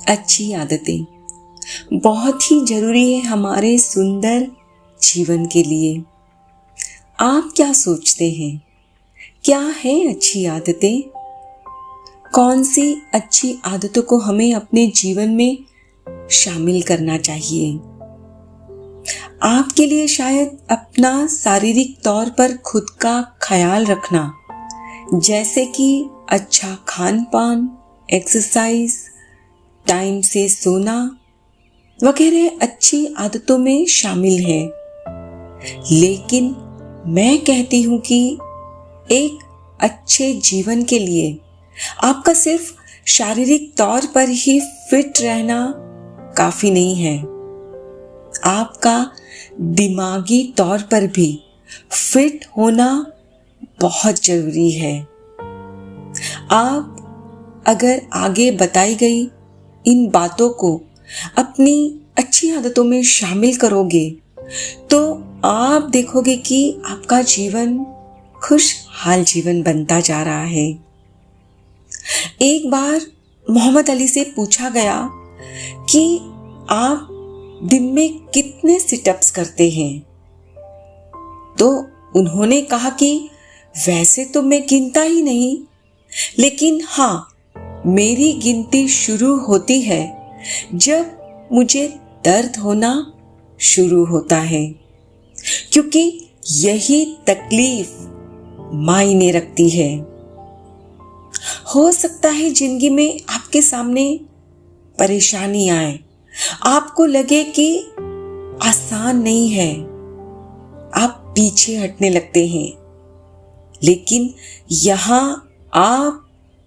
अच्छी आदतें बहुत ही जरूरी है हमारे सुंदर जीवन के लिए। आप क्या सोचते हैं? क्या है अच्छी आदतें? कौन सी अच्छी आदतों को हमें अपने जीवन में शामिल करना चाहिए? आपके लिए शायद अपना शारीरिक तौर पर खुद का ख्याल रखना, जैसे कि अच्छा खान पान, एक्सरसाइज, टाइम से सोना वगैरह अच्छी आदतों में शामिल है। लेकिन मैं कहती हूं कि एक अच्छे जीवन के लिए आपका सिर्फ शारीरिक तौर पर ही फिट रहना काफी नहीं है। आपका दिमागी तौर पर भी फिट होना बहुत जरूरी है। आप अगर आगे बताई गई इन बातों को अपनी अच्छी आदतों में शामिल करोगे तो आप देखोगे कि आपका जीवन खुशहाल जीवन बनता जा रहा है। एक बार मोहम्मद अली से पूछा गया कि आप दिन में कितने सिटअप्स करते हैं, तो उन्होंने कहा कि वैसे तो मैं गिनता ही नहीं, लेकिन हाँ, मेरी गिनती शुरू होती है जब मुझे दर्द होना शुरू होता है, क्योंकि यही तकलीफ मायने रखती है। हो सकता है जिंदगी में आपके सामने परेशानी आए, आपको लगे कि आसान नहीं है, आप पीछे हटने लगते हैं। लेकिन यहां आप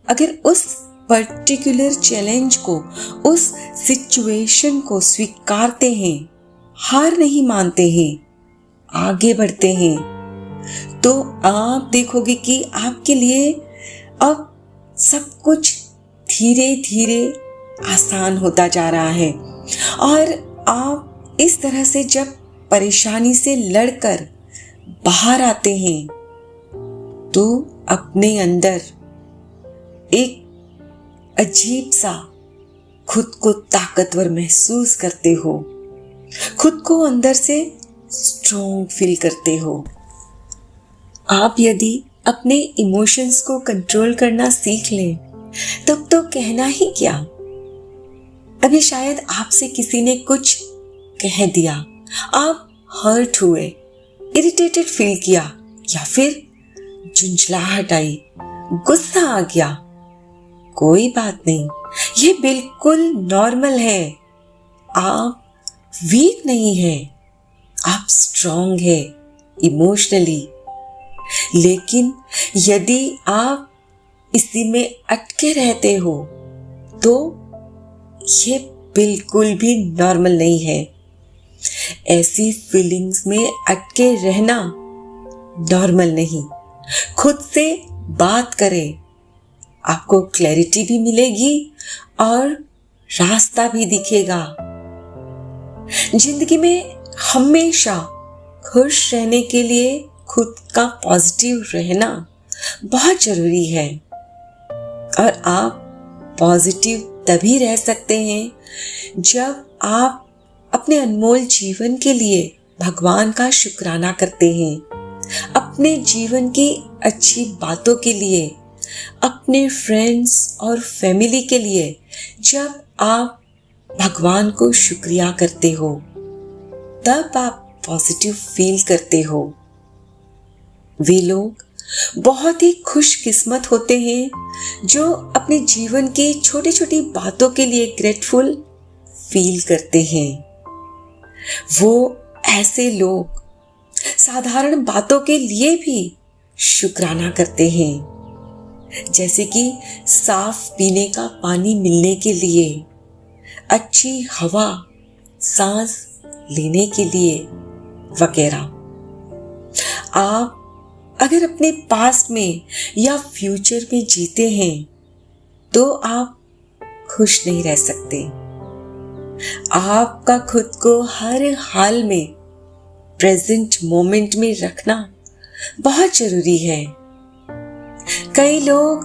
अगर उस पर्टिकुलर चैलेंज को, उस सिचुएशन को स्वीकारते हैं, हार नहीं मानते हैं, आगे बढ़ते हैं, तो आप देखोगे कि आपके लिए अब सब कुछ धीरे धीरे आसान होता जा रहा है। और आप इस तरह से जब परेशानी से लड़कर बाहर आते हैं तो अपने अंदर एक अजीब सा खुद को ताकतवर महसूस करते हो, खुद को अंदर से स्ट्रॉन्ग फील करते हो। आप यदि अपने इमोशंस को कंट्रोल करना सीख लें तब तो कहना ही क्या। अभी शायद आपसे किसी ने कुछ कह दिया, आप हर्ट हुए, इरिटेटेड फील किया, या फिर झुंझलाहट आई, गुस्सा आ गया। कोई बात नहीं, ये बिल्कुल नॉर्मल है। आप वीक नहीं हैं, आप स्ट्रॉन्ग हैं इमोशनली। लेकिन यदि आप इसी में अटके रहते हो तो ये बिल्कुल भी नॉर्मल नहीं है। ऐसी फीलिंग्स में अटके रहना नॉर्मल नहीं। खुद से बात करें, आपको क्लैरिटी भी मिलेगी और रास्ता भी दिखेगा। जिंदगी में हमेशा खुश रहने के लिए खुद का पॉजिटिव रहना बहुत जरूरी है। और आप पॉजिटिव तभी रह सकते हैं जब आप अपने अनमोल जीवन के लिए भगवान का शुक्राना करते हैं, अपने जीवन की अच्छी बातों के लिए, अपने फ्रेंड्स और फैमिली के लिए जब आप भगवान को शुक्रिया करते हो तब आप पॉजिटिव फील करते हो। वे लोग बहुत ही खुशकिस्मत होते हैं जो अपने जीवन की छोटी छोटी बातों के लिए ग्रेटफुल फील करते हैं। वो ऐसे लोग साधारण बातों के लिए भी शुक्राना करते हैं, जैसे कि साफ पीने का पानी मिलने के लिए, अच्छी हवा सांस लेने के लिए वगैरह। आप अगर अपने पास्ट में या फ्यूचर में जीते हैं तो आप खुश नहीं रह सकते। आपका खुद को हर हाल में प्रेजेंट मोमेंट में रखना बहुत जरूरी है। कई लोग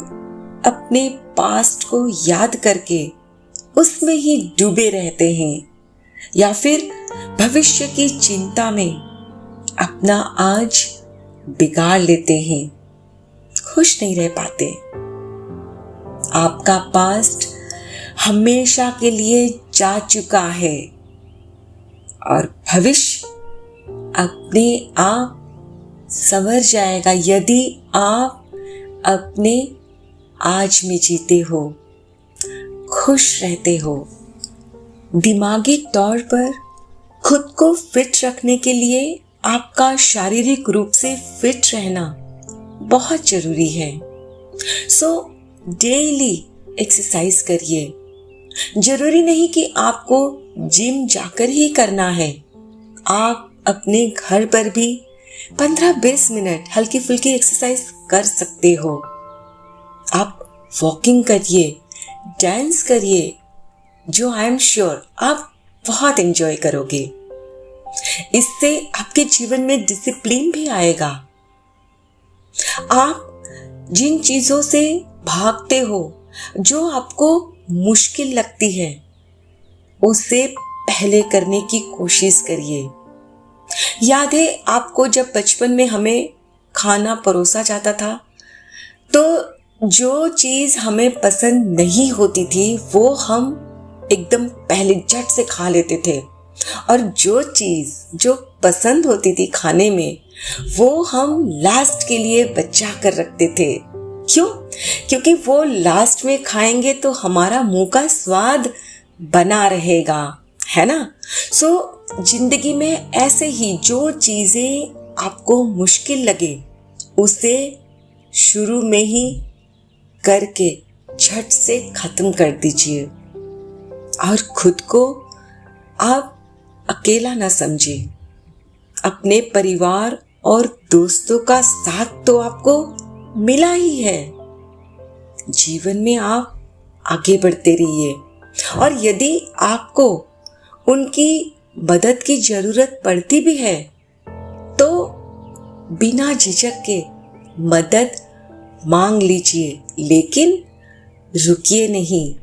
अपने पास्ट को याद करके उसमें ही डूबे रहते हैं या फिर भविष्य की चिंता में अपना आज बिगाड़ लेते हैं, खुश नहीं रह पाते। आपका पास्ट हमेशा के लिए जा चुका है और भविष्य अपने आप संवर जाएगा यदि आप अपने आज में जीते हो, खुश रहते हो। दिमागी तौर पर खुद को फिट रखने के लिए आपका शारीरिक रूप से फिट रहना बहुत जरूरी है। सो डेली एक्सरसाइज करिए। जरूरी नहीं कि आपको जिम जाकर ही करना है, आप अपने घर पर भी 15-20 मिनट हल्की फुल्की एक्सरसाइज कर सकते हो। आप वॉकिंग करिए, डांस करिए, जो आई एम श्योर आप बहुत एंजॉय करोगे। इससे आपके जीवन में डिसिप्लिन भी आएगा। आप जिन चीजों से भागते हो, जो आपको मुश्किल लगती है, उसे पहले करने की कोशिश करिए। याद है आपको जब बचपन में हमें खाना परोसा जाता था तो जो चीज हमें पसंद नहीं होती थी वो हम एकदम पहले झट से खा लेते थे, और जो चीज जो पसंद होती थी खाने में वो हम लास्ट के लिए बचा कर रखते थे। क्यों? क्योंकि वो लास्ट में खाएंगे तो हमारा मुंह का स्वाद बना रहेगा, है ना। सो जिंदगी में ऐसे ही जो चीजें आपको मुश्किल लगे उसे शुरू में ही करके झट से खत्म कर दीजिए और खुद को आप अकेला ना समझिए। अपने परिवार और दोस्तों का साथ तो आपको मिला ही है। जीवन में आप आगे बढ़ते रहिए और यदि आपको उनकी मदद की जरूरत पड़ती भी है तो बिना झिझक के मदद मांग लीजिए, लेकिन रुकिए नहीं।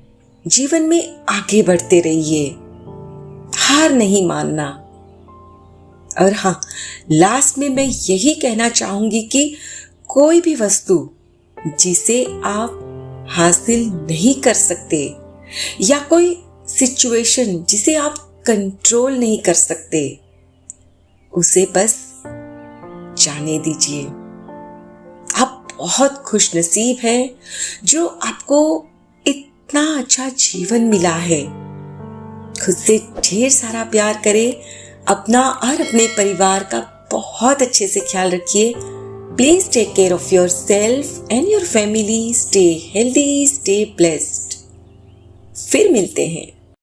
जीवन में आगे बढ़ते रहिए, हार नहीं मानना। और हाँ, लास्ट में मैं यही कहना चाहूंगी कि कोई भी वस्तु जिसे आप हासिल नहीं कर सकते या कोई सिचुएशन जिसे आप कंट्रोल नहीं कर सकते, उसे बस जाने दीजिए। आप बहुत खुशनसीब हैं जो आपको इतना अच्छा जीवन मिला है। खुद से ढेर सारा प्यार करें, अपना और अपने परिवार का बहुत अच्छे से ख्याल रखिए। Please take care of your self and your family. Stay healthy, stay blessed. फिर मिलते हैं।